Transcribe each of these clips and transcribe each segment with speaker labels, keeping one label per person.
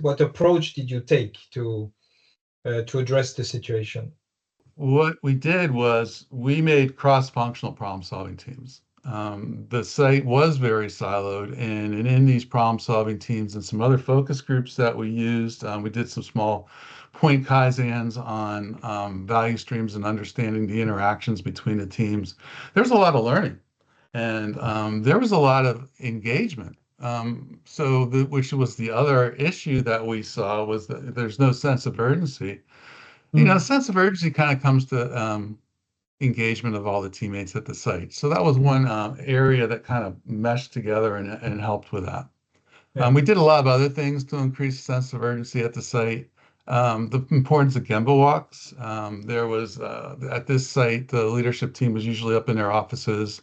Speaker 1: what approach did you take to address the situation?
Speaker 2: What we did was we made cross-functional problem-solving teams. The site was very siloed, and in these problem-solving teams and some other focus groups that we used, we did some small point kaizens on value streams and understanding the interactions between the teams. There's a lot of learning, and there was a lot of engagement. Which was the other issue that we saw was that there's no sense of urgency. A sense of urgency kind of comes to engagement of all the teammates at the site. So that was one area that kind of meshed together and helped with that.
Speaker 1: Yeah.
Speaker 2: We did a lot of other things to increase sense of urgency at the site. The importance of Gemba walks. There was, at this site, the leadership team was usually up in their offices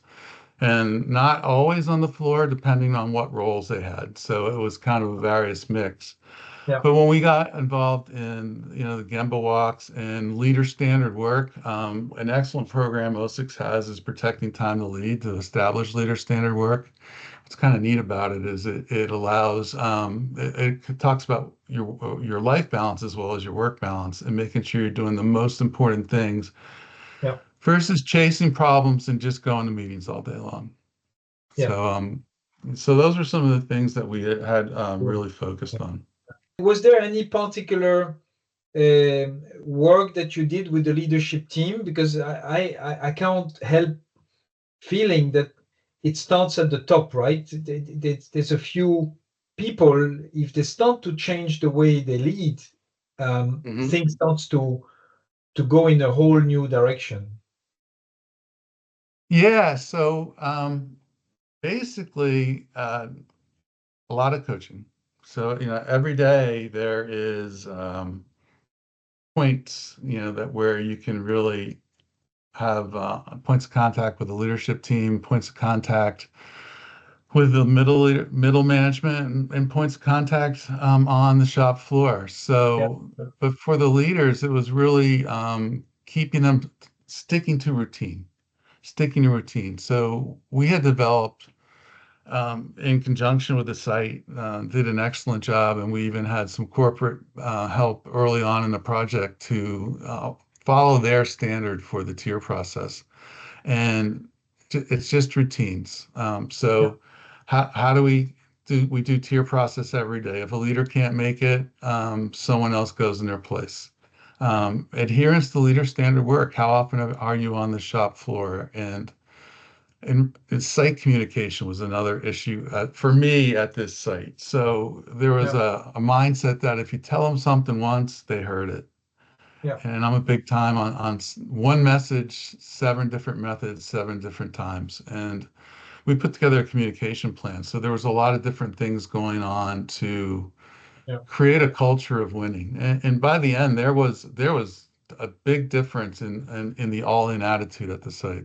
Speaker 2: and not always on the floor, depending on what roles they had. So it was kind of a various mix.
Speaker 1: Yeah.
Speaker 2: But when we got involved in, the Gemba walks and leader standard work, an excellent program OSIX has is Protecting Time to Lead to establish leader standard work. What's kind of neat about it is it allows, it talks about your life balance as well as your work balance and making sure you're doing the most important things versus chasing problems and just going to meetings all day long.
Speaker 1: Yeah.
Speaker 2: So those are some of the things that we had really focused on.
Speaker 1: Was there any particular work that you did with the leadership team? Because I can't help feeling that it starts at the top, right? There's a few people, if they start to change the way they lead, things starts to go in a whole new direction.
Speaker 2: Yeah, so basically a lot of coaching. So, every day there is points, that where you can really have points of contact with the leadership team, points of contact with the middle management, and points of contact on the shop floor. So, but for the leaders, it was really keeping them sticking to routine. So we had developed, in conjunction with the site, did an excellent job, and we even had some corporate help early on in the project to follow their standard for the tier process. And it's just routines. How do we do tier process every day? If a leader can't make it, someone else goes in their place. Adherence to leader standard work. How often are you on the shop floor? And site communication was another issue for me at this site. So there was a mindset that if you tell them something once, they heard it.
Speaker 1: Yeah.
Speaker 2: And I'm a big time on one message, 7 different methods, 7 different times. And we put together a communication plan. So there was a lot of different things going on to create a culture of winning. And by the end, there was a big difference in the all-in attitude at the site.